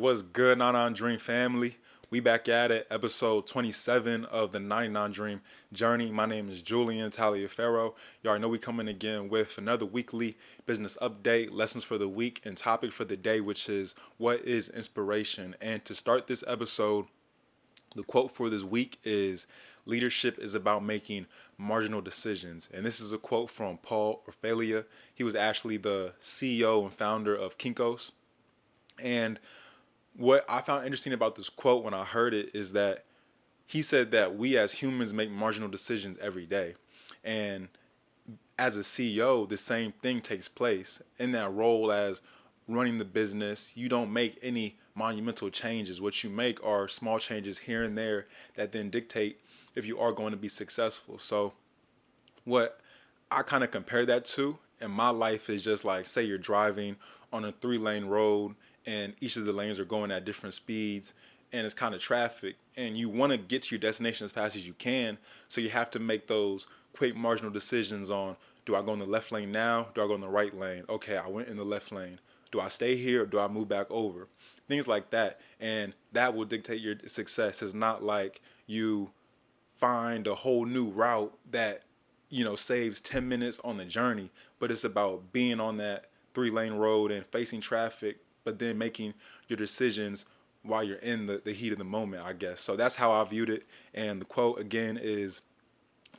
what's good, 99 Dream family? We back at it, episode 27 of the 99 Dream Journey. My name is Julian Taliaferro. You already know we coming again with another weekly business update, lessons for the week, and topic for the day, which is what is inspiration. And to start this episode, the quote for this week is leadership is about making marginal decisions. And this is a quote from Paul Orfalia. He was actually the CEO and founder of Kinko's. And what I found interesting about this quote when I heard it is that he said that we as humans make marginal decisions every day. And as a CEO, the same thing takes place. In that role as running the business, you don't make any monumental changes. What you make are small changes here and there that then dictate if you are going to be successful. So what I kind of compare that to in my life is just like, say you're driving on a 3-lane road and each of the lanes are going at different speeds and it's kind of traffic and you want to get to your destination as fast as you can. So you have to make those quick marginal decisions on, do I go in the left lane now? Do I go in the right lane? Okay, I went in the left lane. Do I stay here or do I move back over? Things like that. And that will dictate your success. It's not like you find a whole new route that saves 10 minutes on the journey, but it's about being on that 3-lane road and facing traffic, but then making your decisions while you're in the heat of the moment, I guess. So that's how I viewed it. And the quote again is,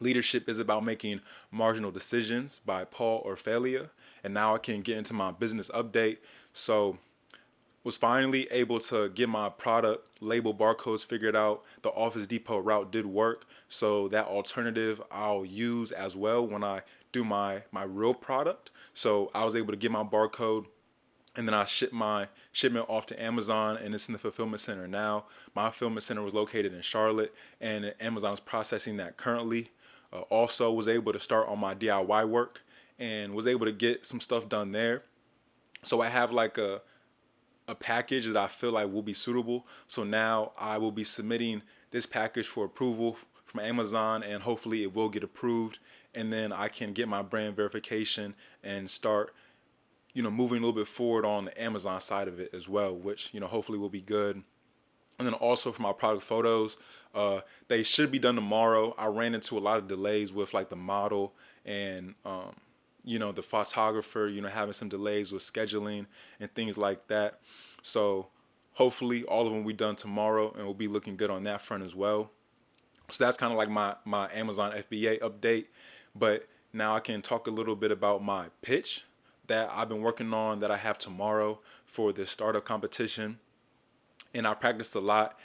leadership is about making marginal decisions, by Paul Orfalia. And now I can get into my business update. So was finally able to get my product label barcodes figured out. The Office Depot route did work, so that alternative I'll use as well when I do my real product. So I was able to get my barcode, and then I shipped my shipment off to Amazon, and it's in the fulfillment center now. My fulfillment center was located in Charlotte, and Amazon's processing that currently. Also was able to start on my DIY work and was able to get some stuff done there. So I have like a package that I feel like will be suitable. So now I will be submitting this package for approval from Amazon, and hopefully it will get approved. And then I can get my brand verification and start, moving a little bit forward on the Amazon side of it as well, which, hopefully will be good. And then also for my product photos, they should be done tomorrow. I ran into a lot of delays with like the model and, the photographer, having some delays with scheduling and things like that. So hopefully all of them will be done tomorrow and we'll be looking good on that front as well. So that's kind of like my Amazon FBA update. But now I can talk a little bit about my pitch that I've been working on that I have tomorrow for the startup competition. And I practiced a lot.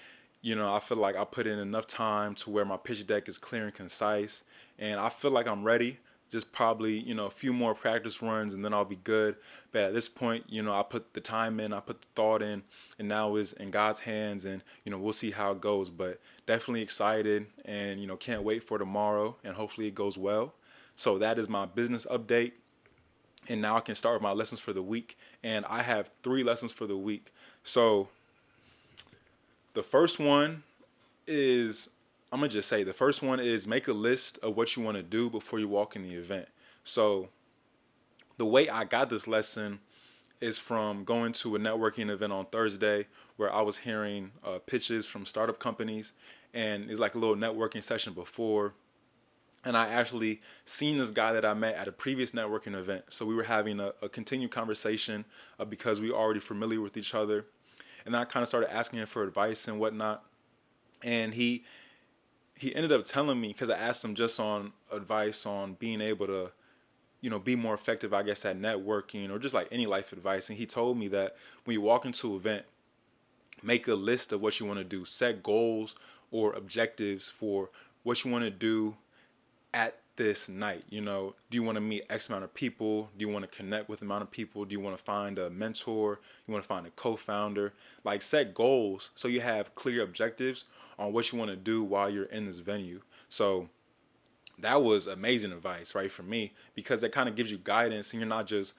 I feel like I put in enough time to where my pitch deck is clear and concise. And I feel like I'm ready. Just probably, a few more practice runs and then I'll be good. But at this point, I put the time in, I put the thought in, and now it's in God's hands, and, we'll see how it goes. But definitely excited and, can't wait for tomorrow, and hopefully it goes well. So that is my business update. And now I can start with my lessons for the week. And I have 3 lessons for the week. So the first one is, I'm going to just say, the first one is make a list of what you want to do before you walk in the event. So the way I got this lesson is from going to a networking event on Thursday where I was hearing pitches from startup companies, and it's like a little networking session before. And I actually seen this guy that I met at a previous networking event. So we were having a continued conversation because we were already familiar with each other. And then I kind of started asking him for advice and whatnot. And he ended up telling me, because I asked him just on advice on being able to, be more effective, I guess, at networking or just like any life advice. And he told me that when you walk into an event, make a list of what you want to do, set goals or objectives for what you want to do at this night. Do you want to meet X amount of people? Do you want to connect with amount of people? Do you want to find a mentor? You want to find a co-founder? Like, set goals so you have clear objectives on what you want to do while you're in this venue. So that was amazing advice, right, for me, because that kind of gives you guidance and you're not just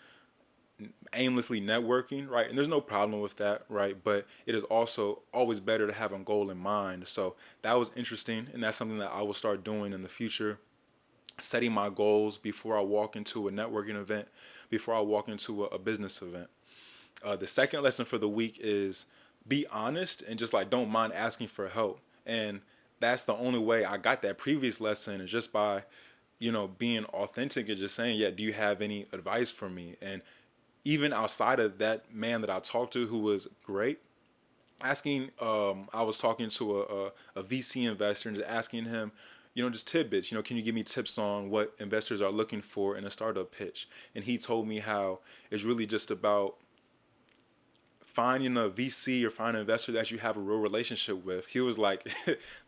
aimlessly networking, right? And there's no problem with that, right? But it is also always better to have a goal in mind. So that was interesting, and that's something that I will start doing in the future, setting my goals before I walk into a networking event, before I walk into a business event. The second lesson for the week is be honest and just like don't mind asking for help. And that's the only way I got that previous lesson, is just by, being authentic and just saying, yeah, do you have any advice for me? And even outside of that man that I talked to, who was great, asking, I was talking to a VC investor and just asking him, just tidbits, can you give me tips on what investors are looking for in a startup pitch? And he told me how it's really just about finding a VC or finding an investor that you have a real relationship with. He was like,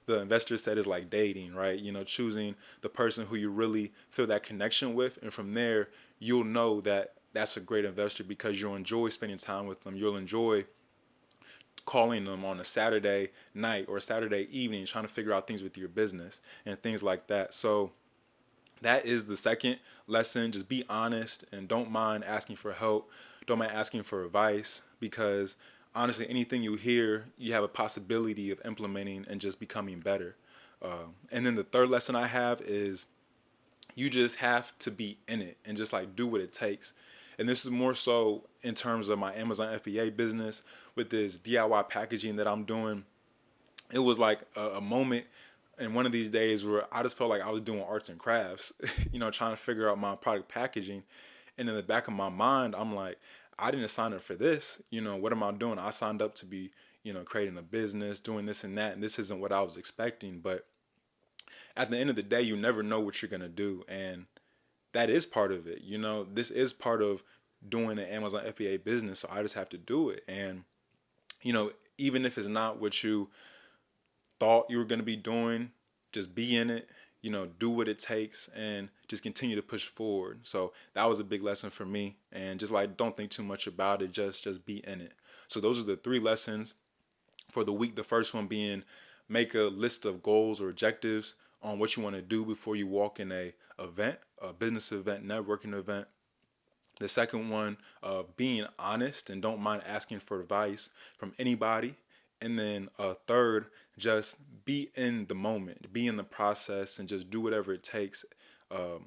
the investor said, it's like dating, right? Choosing the person who you really feel that connection with. And from there, you'll know that that's a great investor, because you'll enjoy spending time with them. You'll enjoy calling them on a Saturday night or a Saturday evening, trying to figure out things with your business and things like that. So that is the second lesson. Just be honest and don't mind asking for help. Don't mind asking for advice, because honestly, anything you hear, you have a possibility of implementing and just becoming better. And then the third lesson I have is, you just have to be in it and just like do what it takes. And this is more so in terms of my Amazon FBA business with this DIY packaging that I'm doing. It was like a moment in one of these days where I just felt like I was doing arts and crafts, trying to figure out my product packaging. And in the back of my mind, I'm like, I didn't sign up for this. What am I doing? I signed up to be, creating a business, doing this and that. And this isn't what I was expecting. But at the end of the day, you never know what you're going to do. And that is part of it. This is part of doing an Amazon FBA business. So I just have to do it. And, even if it's not what you thought you were going to be doing, just be in it, do what it takes and just continue to push forward. So that was a big lesson for me. And just like, don't think too much about it. Just be in it. So those are the three lessons for the week. The first one being, make a list of goals or objectives on what you want to do before you walk in a business event, networking event. The second one, being honest and don't mind asking for advice from anybody. And then third, just be in the moment, be in the process, and just do whatever it takes, um,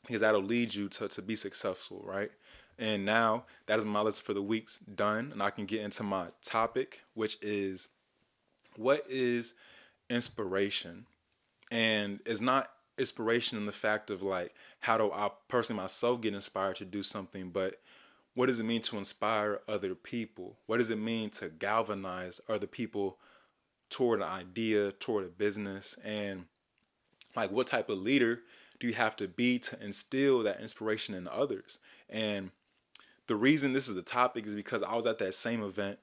because that'll lead you to be successful, right? And now that is my list for the week's done, and I can get into my topic, which is, what is inspiration? And it's not inspiration in the fact of like, how do I personally myself get inspired to do something, but what does it mean to inspire other people? What does it mean to galvanize other people toward an idea, toward a business? And like, what type of leader do you have to be to instill that inspiration in others? And the reason this is the topic is because I was at that same event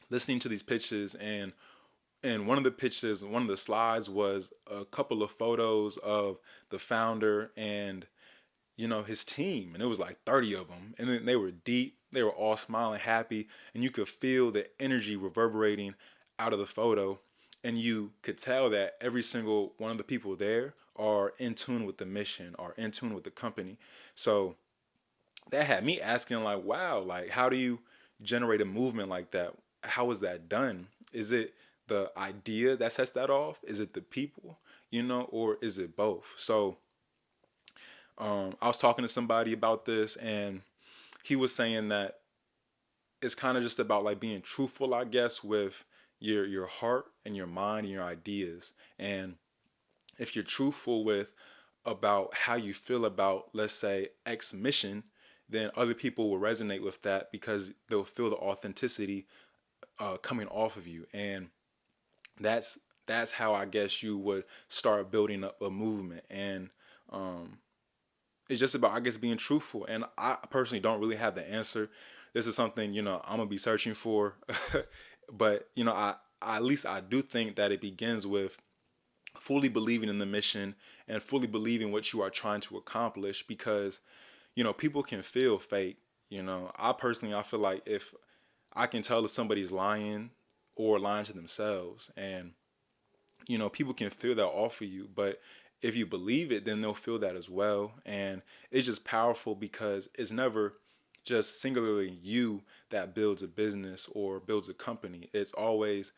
listening to these pitches, and one of the pitches, one of the slides was a couple of photos of the founder and, his team. And it was like 30 of them. And then they were deep. They were all smiling, happy. And you could feel the energy reverberating out of the photo. And you could tell that every single one of the people there are in tune with the mission, are in tune with the company. So that had me asking, like, wow, like, how do you generate a movement like that? How is that done? Is it the idea that sets that off? Is it the people, or is it both? So I was talking to somebody about this, and he was saying that it's kind of just about like being truthful, I guess, with your heart and your mind and your ideas. And if you're truthful with about how you feel about, let's say, X mission, then other people will resonate with that, because they'll feel the authenticity coming off of you. And that's that's how I guess you would start building up a movement. And um, it's just about, I guess, being truthful. And I personally don't really have the answer. This is something, I'm gonna be searching for. But I at least I do think that it begins with fully believing in the mission and fully believing what you are trying to accomplish, because people can feel fake. I feel like if I can tell if somebody's lying or lying to themselves, and people can feel that off of you. But if you believe it, then they'll feel that as well. And it's just powerful, because it's never just singularly you that builds a business or builds a company. It's always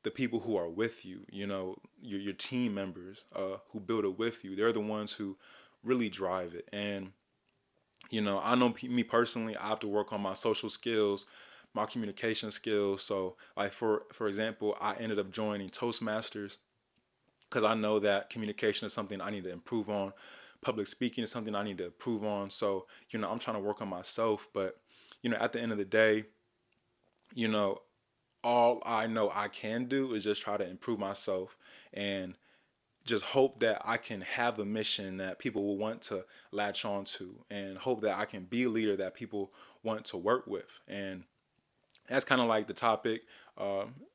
the people who are with you, your team members who build it with you. They're the ones who really drive it. And I know me personally, I have to work on my social skills, my communication skills. So like for example, I ended up joining Toastmasters because I know that communication is something I need to improve on. Public speaking is something I need to improve on. So, I'm trying to work on myself. But, at the end of the day, you know, all I know I can do is just try to improve myself and just hope that I can have a mission that people will want to latch on to, and hope that I can be a leader that people want to work with. And that's kind of like the topic.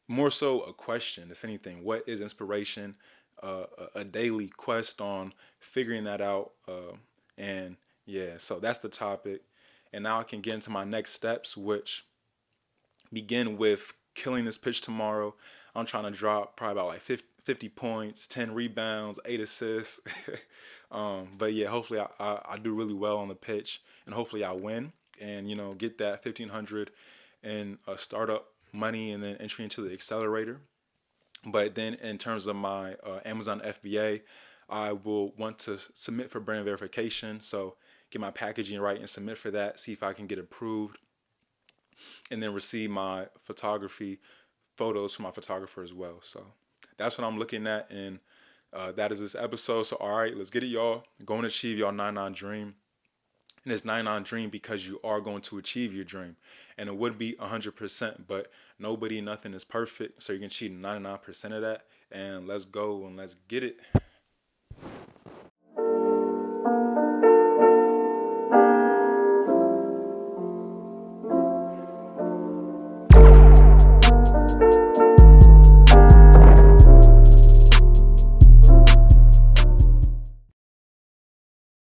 More so a question, if anything. What is inspiration? A daily quest on figuring that out. And yeah, so that's the topic. And now I can get into my next steps, which begin with killing this pitch tomorrow. I'm trying to drop probably about like 50 points, 10 rebounds, 8 assists. But yeah, hopefully I do really well on the pitch, and hopefully I win and, get that 1500 in startup money and then entry into the accelerator. But then in terms of my Amazon FBA, I will want to submit for brand verification. So get my packaging right and submit for that, see if I can get approved, and then receive my photography photos from my photographer as well. So that's what I'm looking at, and that is this episode. So all right, let's get it, y'all. Go and achieve your 99 dream. And it's 99 dream because you are going to achieve your dream. And it would be 100%, but nothing is perfect. So you can achieve 99% of that. And let's go and let's get it.